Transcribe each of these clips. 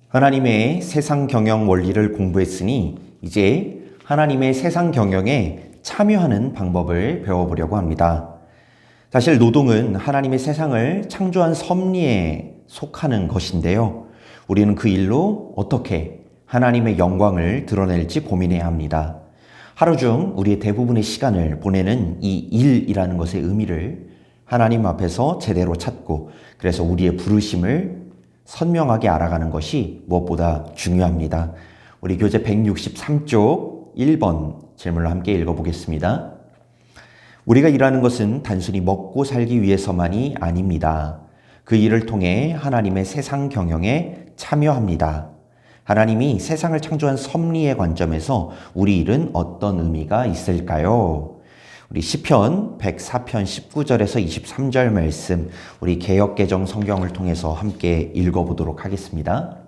하나님의 세상 경영 원리를 공부했으니 이제 하나님의 세상 경영에 참여하는 방법을 배워보려고 합니다. 사실 노동은 하나님의 세상을 창조한 섭리에 속하는 것인데요. 우리는 그 일로 어떻게 하나님의 영광을 드러낼지 고민해야 합니다. 하루 중 우리의 대부분의 시간을 보내는 이 일이라는 것의 의미를 하나님 앞에서 제대로 찾고 그래서 우리의 부르심을 선명하게 알아가는 것이 무엇보다 중요합니다. 우리 교재 163쪽 1번 질문을 함께 읽어보겠습니다. 우리가 일하는 것은 단순히 먹고 살기 위해서만이 아닙니다. 그 일을 통해 하나님의 세상 경영에 참여합니다. 하나님이 세상을 창조한 섭리의 관점에서 우리 일은 어떤 의미가 있을까요? 우리 시편 104편 19절에서 23절 말씀 우리 개역개정 성경을 통해서 함께 읽어보도록 하겠습니다.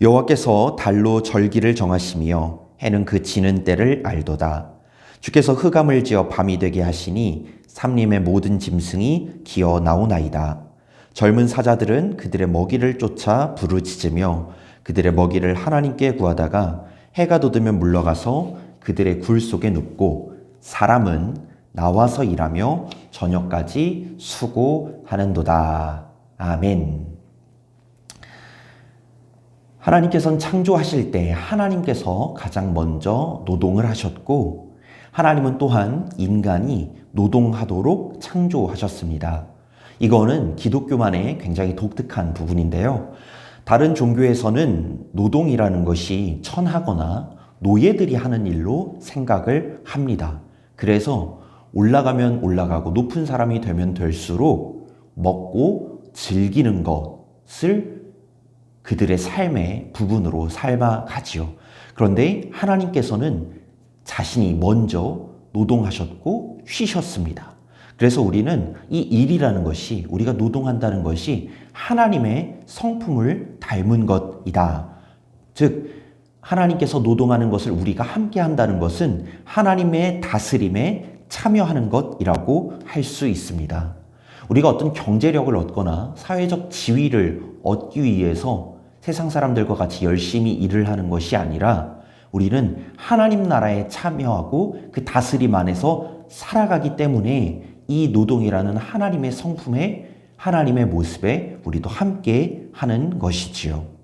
여호와께서 달로 절기를 정하시며 해는 그 지는 때를 알도다. 주께서 흑암을 지어 밤이 되게 하시니 삼림의 모든 짐승이 기어 나오나이다. 젊은 사자들은 그들의 먹이를 쫓아 부르짖으며 그들의 먹이를 하나님께 구하다가 해가 돋으면 물러가서 그들의 굴 속에 눕고 사람은 나와서 일하며 저녁까지 수고하는도다. 아멘. 하나님께서는 창조하실 때 하나님께서 가장 먼저 노동을 하셨고 하나님은 또한 인간이 노동하도록 창조하셨습니다. 이거는 기독교만의 굉장히 독특한 부분인데요. 다른 종교에서는 노동이라는 것이 천하거나 노예들이 하는 일로 생각을 합니다. 그래서 올라가면 올라가고 높은 사람이 되면 될수록 먹고 즐기는 것을 그들의 삶의 부분으로 삶아가지요. 그런데 하나님께서는 자신이 먼저 노동하셨고 쉬셨습니다. 그래서 우리는 이 일이라는 것이 우리가 노동한다는 것이 하나님의 성품을 닮은 것이다. 즉 하나님께서 노동하는 것을 우리가 함께 한다는 것은 하나님의 다스림에 참여하는 것이라고 할 수 있습니다. 우리가 어떤 경제력을 얻거나 사회적 지위를 얻기 위해서 세상 사람들과 같이 열심히 일을 하는 것이 아니라 우리는 하나님 나라에 참여하고 그 다스림 안에서 살아가기 때문에 이 노동이라는 하나님의 성품에 하나님의 모습에 우리도 함께 하는 것이지요.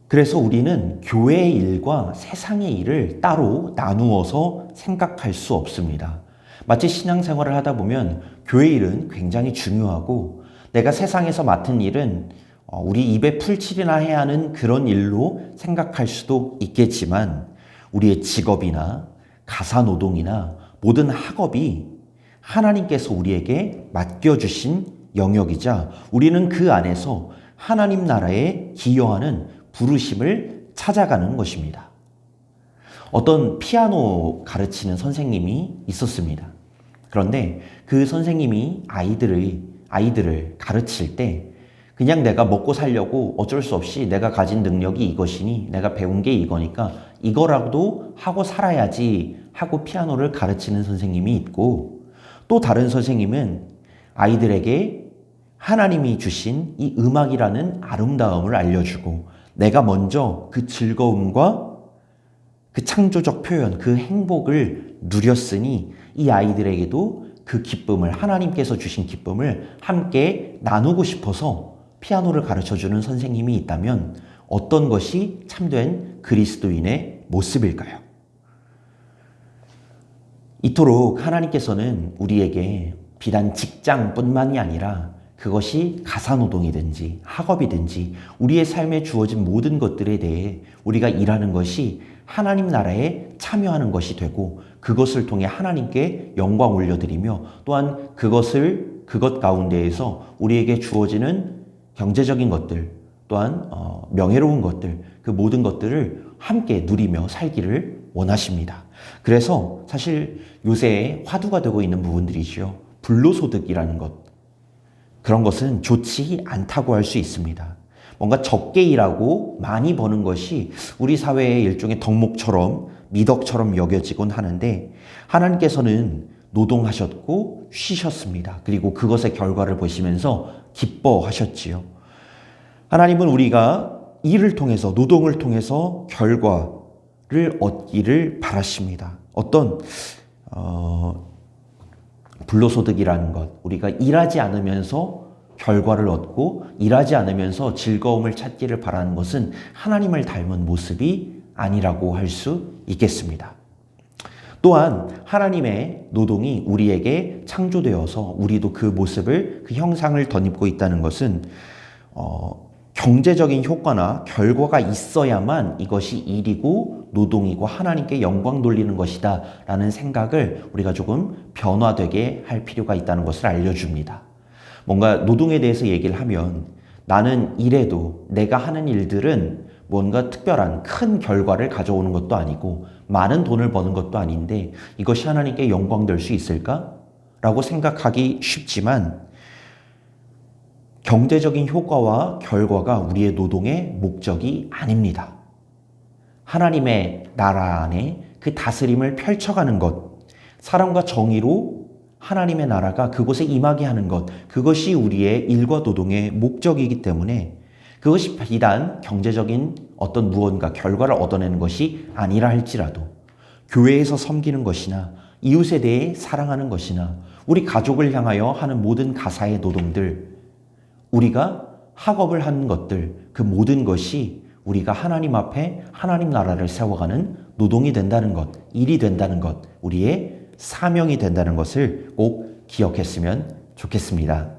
그래서 우리는 교회의 일과 세상의 일을 따로 나누어서 생각할 수 없습니다. 마치 신앙생활을 하다 보면 교회 일은 굉장히 중요하고 내가 세상에서 맡은 일은 우리 입에 풀칠이나 해야 하는 그런 일로 생각할 수도 있겠지만 우리의 직업이나 가사노동이나 모든 학업이 하나님께서 우리에게 맡겨주신 영역이자 우리는 그 안에서 하나님 나라에 기여하는 부르심을 찾아가는 것입니다. 어떤 피아노 가르치는 선생님이 있었습니다. 그런데 그 선생님이 아이들을 가르칠 때 그냥 내가 먹고 살려고 어쩔 수 없이 내가 가진 능력이 이것이니 내가 배운 게 이거니까 이거라도 하고 살아야지 하고 피아노를 가르치는 선생님이 있고 또 다른 선생님은 아이들에게 하나님이 주신 이 음악이라는 아름다움을 알려주고 내가 먼저 그 즐거움과 그 창조적 표현, 그 행복을 누렸으니 이 아이들에게도 그 기쁨을 하나님께서 주신 기쁨을 함께 나누고 싶어서 피아노를 가르쳐주는 선생님이 있다면 어떤 것이 참된 그리스도인의 모습일까요? 이토록 하나님께서는 우리에게 비단 직장뿐만이 아니라 그것이 가사노동이든지 학업이든지 우리의 삶에 주어진 모든 것들에 대해 우리가 일하는 것이 하나님 나라에 참여하는 것이 되고 그것을 통해 하나님께 영광 올려드리며 또한 그것 가운데에서 우리에게 주어지는 경제적인 것들 또한 명예로운 것들 그 모든 것들을 함께 누리며 살기를 원하십니다. 그래서 사실 요새 화두가 되고 있는 부분들이지요. 불로소득이라는 것 그런 것은 좋지 않다고 할 수 있습니다. 뭔가 적게 일하고 많이 버는 것이 우리 사회의 일종의 덕목처럼 미덕처럼 여겨지곤 하는데 하나님께서는 노동하셨고 쉬셨습니다. 그리고 그것의 결과를 보시면서 기뻐하셨지요. 하나님은 우리가 일을 통해서, 노동을 통해서 결과를 얻기를 바라십니다. 어떤 불로소득이라는 것, 우리가 일하지 않으면서 결과를 얻고 일하지 않으면서 즐거움을 찾기를 바라는 것은 하나님을 닮은 모습이 아니라고 할 수 있겠습니다. 또한 하나님의 노동이 우리에게 창조되어서 우리도 그 모습을, 그 형상을 덧입고 있다는 것은 경제적인 효과나 결과가 있어야만 이것이 일이고 노동이고 하나님께 영광 돌리는 것이다 라는 생각을 우리가 조금 변화되게 할 필요가 있다는 것을 알려줍니다. 뭔가 노동에 대해서 얘기를 하면 나는 일해도 내가 하는 일들은 뭔가 특별한 큰 결과를 가져오는 것도 아니고 많은 돈을 버는 것도 아닌데 이것이 하나님께 영광 될 수 있을까? 라고 생각하기 쉽지만 경제적인 효과와 결과가 우리의 노동의 목적이 아닙니다. 하나님의 나라 안에 그 다스림을 펼쳐가는 것, 사랑과 정의로 하나님의 나라가 그곳에 임하게 하는 것, 그것이 우리의 일과 노동의 목적이기 때문에 그것이 비단 경제적인 어떤 무언가 결과를 얻어내는 것이 아니라 할지라도 교회에서 섬기는 것이나 이웃에 대해 사랑하는 것이나 우리 가족을 향하여 하는 모든 가사의 노동들, 우리가 학업을 하는 것들, 그 모든 것이 우리가 하나님 앞에 하나님 나라를 세워가는 노동이 된다는 것, 일이 된다는 것, 우리의 사명이 된다는 것을 꼭 기억했으면 좋겠습니다.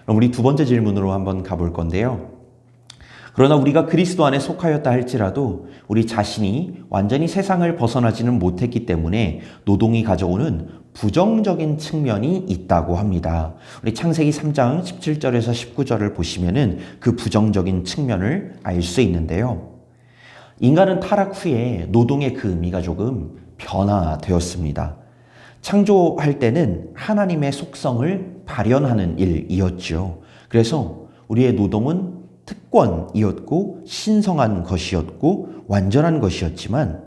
그럼 우리 두 번째 질문으로 한번 가볼 건데요. 그러나 우리가 그리스도 안에 속하였다 할지라도 우리 자신이 완전히 세상을 벗어나지는 못했기 때문에 노동이 가져오는 부정적인 측면이 있다고 합니다. 우리 창세기 3장 17절에서 19절을 보시면은 그 부정적인 측면을 알 수 있는데요. 인간은 타락 후에 노동의 그 의미가 조금 변화되었습니다. 창조할 때는 하나님의 속성을 발현하는 일이었죠. 그래서 우리의 노동은 특권이었고 신성한 것이었고 완전한 것이었지만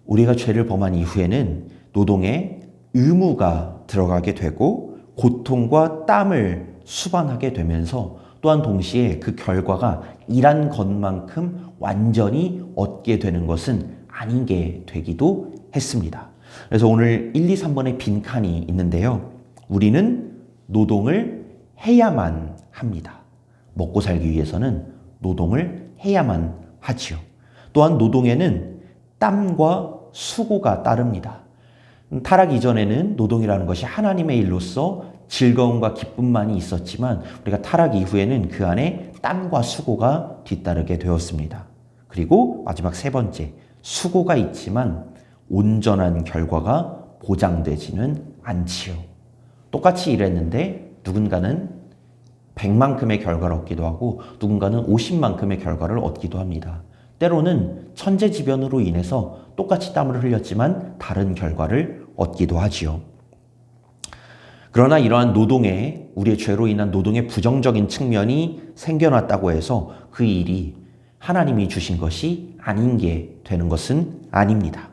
우리가 죄를 범한 이후에는 노동에 의무가 들어가게 되고 고통과 땀을 수반하게 되면서 또한 동시에 그 결과가 일한 것만큼 완전히 얻게 되는 것은 아닌 게 되기도 했습니다. 그래서 오늘 1, 2, 3번의 빈칸이 있는데요. 우리는 노동을 해야만 합니다. 먹고 살기 위해서는 노동을 해야만 하지요. 또한 노동에는 땀과 수고가 따릅니다. 타락 이전에는 노동이라는 것이 하나님의 일로서 즐거움과 기쁨만이 있었지만 우리가 타락 이후에는 그 안에 땀과 수고가 뒤따르게 되었습니다. 그리고 마지막 세 번째, 수고가 있지만 온전한 결과가 보장되지는 않지요. 똑같이 일했는데 누군가는 100만큼의 결과를 얻기도 하고 누군가는 50만큼의 결과를 얻기도 합니다. 때로는 천재지변으로 인해서 똑같이 땀을 흘렸지만 다른 결과를 얻기도 하지요. 그러나 이러한 노동에, 우리의 죄로 인한 노동의 부정적인 측면이 생겨났다고 해서 그 일이 하나님이 주신 것이 아닌 게 되는 것은 아닙니다.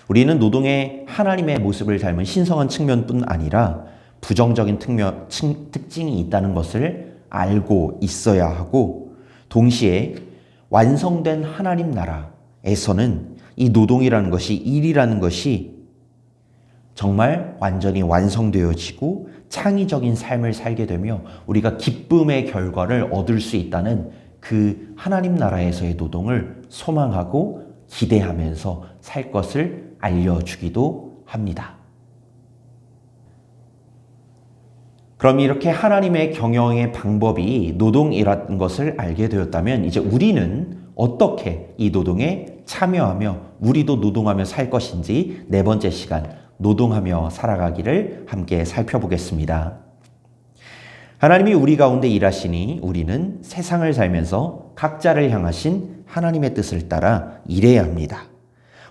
우리는 노동에 하나님의 모습을 닮은 신성한 측면뿐 아니라 부정적인 특징이 있다는 것을 알고 있어야 하고 동시에 완성된 하나님 나라에서는 이 노동이라는 것이, 일이라는 것이 정말 완전히 완성되어지고 창의적인 삶을 살게 되며 우리가 기쁨의 결과를 얻을 수 있다는 그 하나님 나라에서의 노동을 소망하고 기대하면서 살 것을 알려주기도 합니다. 그럼 이렇게 하나님의 경영의 방법이 노동이라는 것을 알게 되었다면 이제 우리는 어떻게 이 노동에 참여하며 우리도 노동하며 살 것인지 네 번째 시간 노동하며 살아가기를 함께 살펴보겠습니다. 하나님이 우리 가운데 일하시니 우리는 세상을 살면서 각자를 향하신 하나님의 뜻을 따라 일해야 합니다.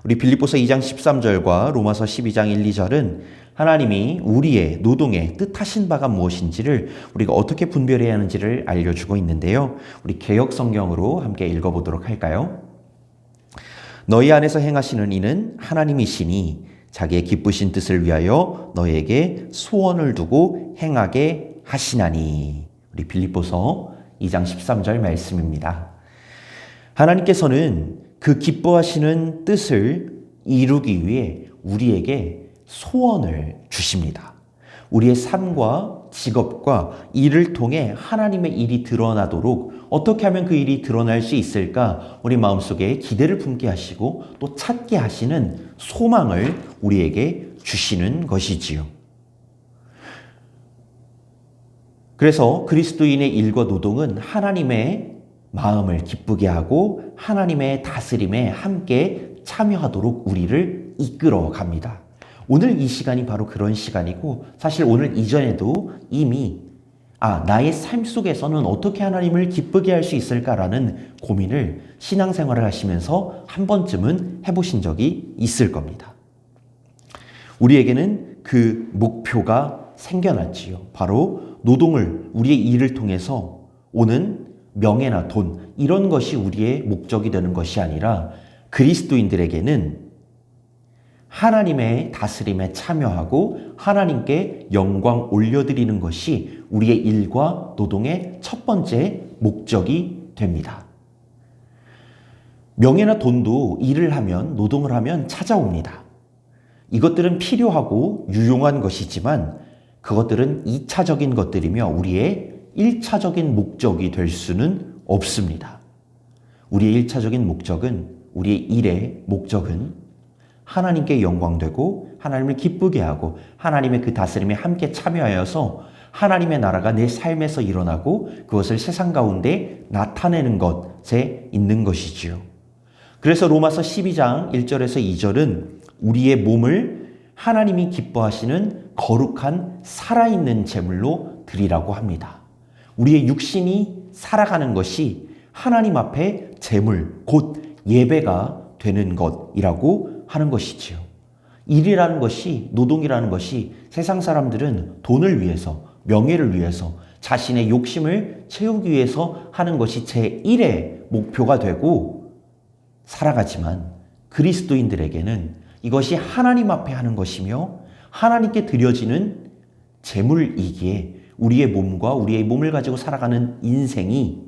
우리 빌립보서 2장 13절과 로마서 12장 1, 2절은 하나님이 우리의 노동에 뜻하신 바가 무엇인지를 우리가 어떻게 분별해야 하는지를 알려주고 있는데요. 우리 개역 성경으로 함께 읽어보도록 할까요? 너희 안에서 행하시는 이는 하나님이시니 자기의 기쁘신 뜻을 위하여 너희에게 소원을 두고 행하게 하시나니. 우리 빌립보서 2장 13절 말씀입니다. 하나님께서는 그 기뻐하시는 뜻을 이루기 위해 우리에게 소원을 주십니다. 우리의 삶과 직업과 일을 통해 하나님의 일이 드러나도록 어떻게 하면 그 일이 드러날 수 있을까? 우리 마음속에 기대를 품게 하시고 또 찾게 하시는 소망을 우리에게 주시는 것이지요. 그래서 그리스도인의 일과 노동은 하나님의 마음을 기쁘게 하고 하나님의 다스림에 함께 참여하도록 우리를 이끌어 갑니다. 오늘 이 시간이 바로 그런 시간이고, 사실 오늘 이전에도 이미 나의 삶 속에서는 어떻게 하나님을 기쁘게 할 수 있을까라는 고민을 신앙생활을 하시면서 한 번쯤은 해보신 적이 있을 겁니다. 우리에게는 그 목표가 생겨났지요. 바로 노동을, 우리의 일을 통해서 오는 명예나 돈, 이런 것이 우리의 목적이 되는 것이 아니라 그리스도인들에게는 하나님의 다스림에 참여하고 하나님께 영광 올려드리는 것이 우리의 일과 노동의 첫 번째 목적이 됩니다. 명예나 돈도 일을 하면, 노동을 하면 찾아옵니다. 이것들은 필요하고 유용한 것이지만 그것들은 2차적인 것들이며 우리의 1차적인 목적이 될 수는 없습니다. 우리의 1차적인 목적은, 우리의 일의 목적은 하나님께 영광되고 하나님을 기쁘게 하고 하나님의 그 다스림에 함께 참여하여서 하나님의 나라가 내 삶에서 일어나고 그것을 세상 가운데 나타내는 것에 있는 것이지요. 그래서 로마서 12장 1절에서 2절은 우리의 몸을 하나님이 기뻐하시는 거룩한 살아있는 제물로 드리라고 합니다. 우리의 육신이 살아가는 것이 하나님 앞에 제물, 곧 예배가 되는 것이라고 하는 것이지요. 일이라는 것이, 노동이라는 것이 세상 사람들은 돈을 위해서, 명예를 위해서, 자신의 욕심을 채우기 위해서 하는 것이 제1의 목표가 되고 살아가지만 그리스도인들에게는 이것이 하나님 앞에 하는 것이며 하나님께 드려지는 제물이기에 우리의 몸과 우리의 몸을 가지고 살아가는 인생이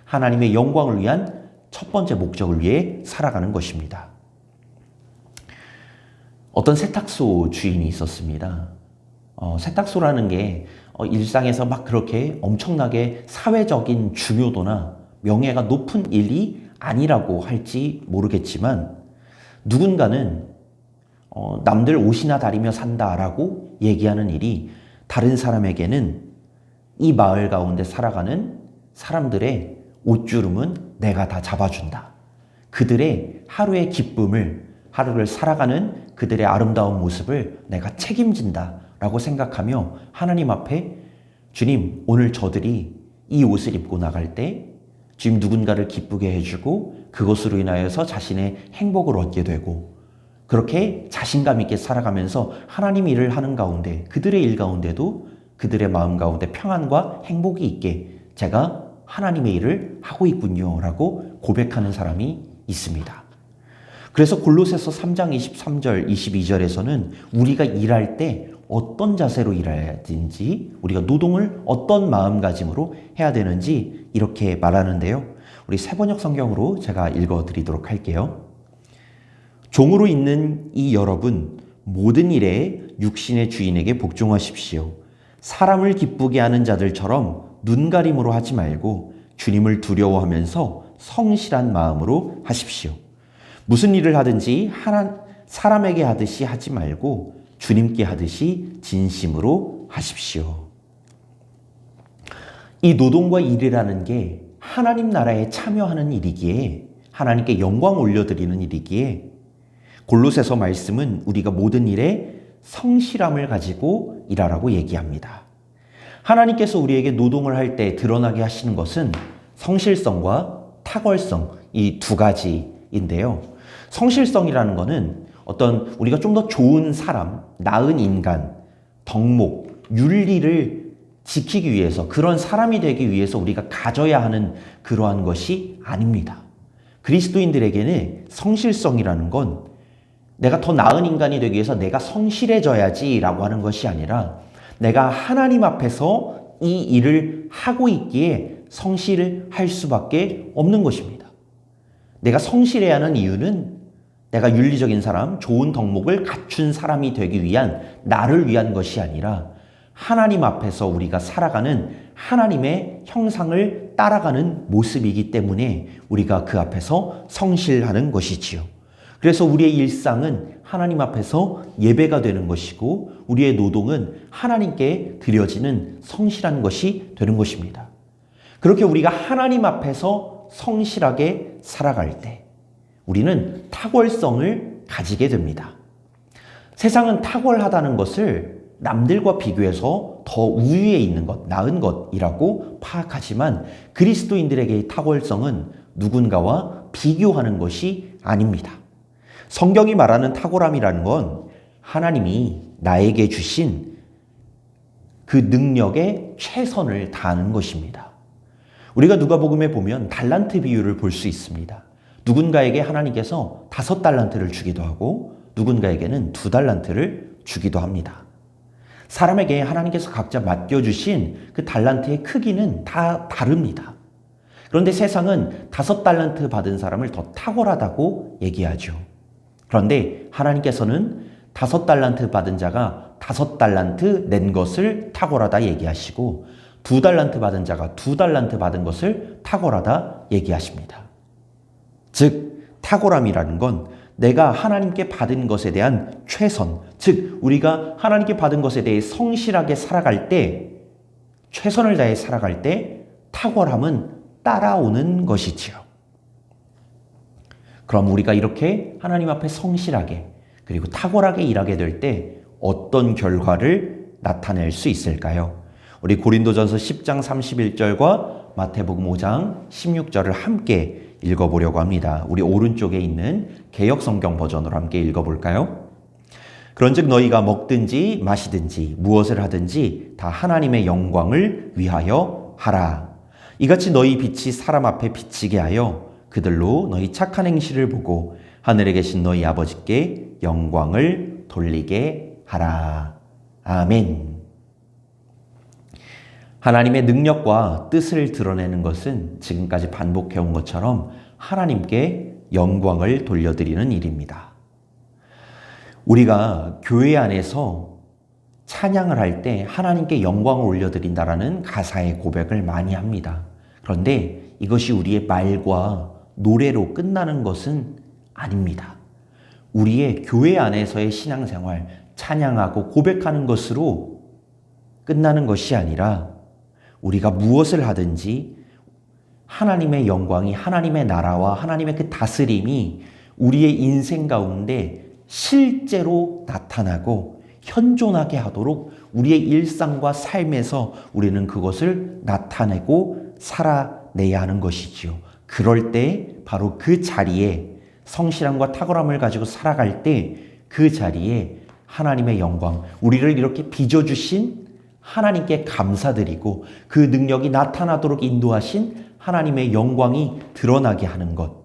하나님의 영광을 위한 첫 번째 목적을 위해 살아가는 것입니다. 어떤 세탁소 주인이 있었습니다. 세탁소라는 게 일상에서 막 그렇게 엄청나게 사회적인 중요도나 명예가 높은 일이 아니라고 할지 모르겠지만 누군가는 남들 옷이나 다리며 산다라고 얘기하는 일이 다른 사람에게는 이 마을 가운데 살아가는 사람들의 옷주름은 내가 다 잡아준다. 그들의 하루의 기쁨을, 하루를 살아가는 그들의 아름다운 모습을 내가 책임진다 라고 생각하며 하나님 앞에 주님, 오늘 저들이 이 옷을 입고 나갈 때 주님 누군가를 기쁘게 해주고 그것으로 인하여서 자신의 행복을 얻게 되고 그렇게 자신감 있게 살아가면서 하나님 일을 하는 가운데 그들의 일 가운데도 그들의 마음 가운데 평안과 행복이 있게 제가 하나님의 일을 하고 있군요 라고 고백하는 사람이 있습니다. 그래서 골로새서 3장 23절 22절에서는 우리가 일할 때 어떤 자세로 일해야 되는지, 우리가 노동을 어떤 마음가짐으로 해야 되는지 이렇게 말하는데요. 우리 세번역 성경으로 제가 읽어드리도록 할게요. 종으로 있는 이 여러분 모든 일에 육신의 주인에게 복종하십시오. 사람을 기쁘게 하는 자들처럼 눈가림으로 하지 말고 주님을 두려워하면서 성실한 마음으로 하십시오. 무슨 일을 하든지 사람에게 하듯이 하지 말고 주님께 하듯이 진심으로 하십시오. 이 노동과 일이라는 게 하나님 나라에 참여하는 일이기에 하나님께 영광 올려드리는 일이기에 골로새서 말씀은 우리가 모든 일에 성실함을 가지고 일하라고 얘기합니다. 하나님께서 우리에게 노동을 할 때 드러나게 하시는 것은 성실성과 탁월성, 이 두 가지인데요. 성실성이라는 것은 어떤 우리가 좀 더 좋은 사람, 나은 인간, 덕목, 윤리를 지키기 위해서, 그런 사람이 되기 위해서 우리가 가져야 하는 그러한 것이 아닙니다. 그리스도인들에게는 성실성이라는 건 내가 더 나은 인간이 되기 위해서 내가 성실해져야지 라고 하는 것이 아니라 내가 하나님 앞에서 이 일을 하고 있기에 성실할 수밖에 없는 것입니다. 내가 성실해야 하는 이유는 내가 윤리적인 사람, 좋은 덕목을 갖춘 사람이 되기 위한, 나를 위한 것이 아니라 하나님 앞에서 우리가 살아가는 하나님의 형상을 따라가는 모습이기 때문에 우리가 그 앞에서 성실하는 것이지요. 그래서 우리의 일상은 하나님 앞에서 예배가 되는 것이고, 우리의 노동은 하나님께 드려지는 성실한 것이 되는 것입니다. 그렇게 우리가 하나님 앞에서 성실하게 살아갈 때 우리는 탁월성을 가지게 됩니다. 세상은 탁월하다는 것을 남들과 비교해서 더 우위에 있는 것, 나은 것이라고 파악하지만 그리스도인들에게의 탁월성은 누군가와 비교하는 것이 아닙니다. 성경이 말하는 탁월함이라는 건 하나님이 나에게 주신 그 능력의 최선을 다하는 것입니다. 우리가 누가복음에 보면 달란트 비유를 볼 수 있습니다. 누군가에게 하나님께서 5달란트를 주기도 하고 누군가에게는 2달란트를 주기도 합니다. 사람에게 하나님께서 각자 맡겨주신 그 달란트의 크기는 다 다릅니다. 그런데 세상은 5달란트 받은 사람을 더 탁월하다고 얘기하죠. 그런데 하나님께서는 5달란트 받은 자가 5달란트 낸 것을 탁월하다 얘기하시고 2달란트 받은 자가 2달란트 받은 것을 탁월하다 얘기하십니다. 즉 탁월함이라는 건 내가 하나님께 받은 것에 대한 최선, 즉 우리가 하나님께 받은 것에 대해 성실하게 살아갈 때, 최선을 다해 살아갈 때 탁월함은 따라오는 것이지요. 그럼 우리가 이렇게 하나님 앞에 성실하게 그리고 탁월하게 일하게 될 때 어떤 결과를 나타낼 수 있을까요? 우리 고린도전서 10장 31절과 마태복음 5장 16절을 함께 읽어보려고 합니다. 우리 오른쪽에 있는 개역성경 버전으로 함께 읽어볼까요? 그런즉 너희가 먹든지 마시든지 무엇을 하든지 다 하나님의 영광을 위하여 하라. 이같이 너희 빛이 사람 앞에 비치게 하여 그들로 너희 착한 행실을 보고 하늘에 계신 너희 아버지께 영광을 돌리게 하라. 아멘. 하나님의 능력과 뜻을 드러내는 것은 지금까지 반복해온 것처럼 하나님께 영광을 돌려드리는 일입니다. 우리가 교회 안에서 찬양을 할 때 하나님께 영광을 올려드린다라는 가사의 고백을 많이 합니다. 그런데 이것이 우리의 말과 노래로 끝나는 것은 아닙니다. 우리의 교회 안에서의 신앙생활, 찬양하고 고백하는 것으로 끝나는 것이 아니라 우리가 무엇을 하든지 하나님의 영광이, 하나님의 나라와 하나님의 그 다스림이 우리의 인생 가운데 실제로 나타나고 현존하게 하도록 우리의 일상과 삶에서 우리는 그것을 나타내고 살아내야 하는 것이지요. 그럴 때 바로 그 자리에 성실함과 탁월함을 가지고 살아갈 때 그 자리에 하나님의 영광, 우리를 이렇게 빚어주신 하나님께 감사드리고 그 능력이 나타나도록 인도하신 하나님의 영광이 드러나게 하는 것,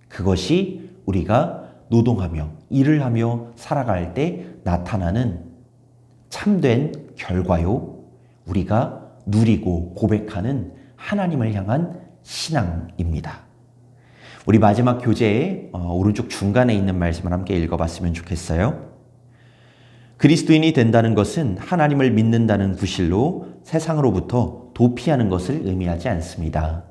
그것이 우리가 노동하며 일을 하며 살아갈 때 나타나는 참된 결과요, 우리가 누리고 고백하는 하나님을 향한 신앙입니다. 우리 마지막 교재의 오른쪽 중간에 있는 말씀을 함께 읽어봤으면 좋겠어요. 그리스도인이 된다는 것은 하나님을 믿는다는 구실로 세상으로부터 도피하는 것을 의미하지 않습니다.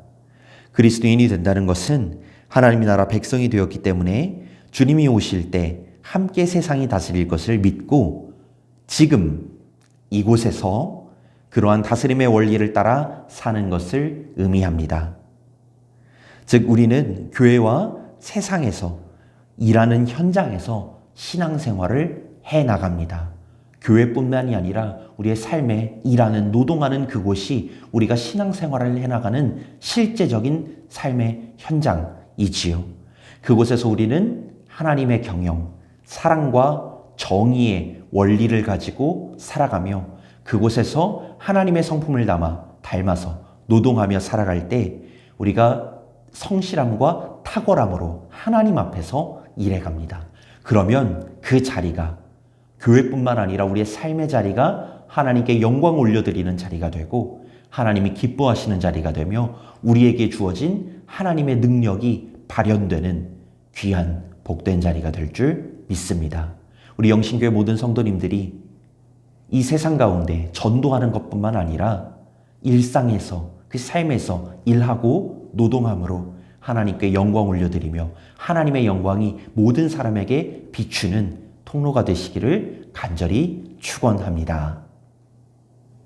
그리스도인이 된다는 것은 하나님의 나라 백성이 되었기 때문에 주님이 오실 때 함께 세상이 다스릴 것을 믿고 지금 이곳에서 그러한 다스림의 원리를 따라 사는 것을 의미합니다. 즉 우리는 교회와 세상에서 일하는 현장에서 신앙생활을 해나갑니다. 교회뿐만이 아니라 우리의 삶에 일하는, 노동하는 그곳이 우리가 신앙생활을 해나가는 실제적인 삶의 현장이지요. 그곳에서 우리는 하나님의 경영, 사랑과 정의의 원리를 가지고 살아가며 그곳에서 하나님의 성품을 닮아서 노동하며 살아갈 때 우리가 성실함과 탁월함으로 하나님 앞에서 일해갑니다. 그러면 그 자리가 교회뿐만 아니라 우리의 삶의 자리가 하나님께 영광 올려드리는 자리가 되고 하나님이 기뻐하시는 자리가 되며 우리에게 주어진 하나님의 능력이 발현되는 귀한 복된 자리가 될 줄 믿습니다. 우리 영신교회 모든 성도님들이 이 세상 가운데 전도하는 것뿐만 아니라 일상에서 그 삶에서 일하고 노동함으로 하나님께 영광 올려드리며 하나님의 영광이 모든 사람에게 비추는 통로가 되시기를 간절히 축원합니다.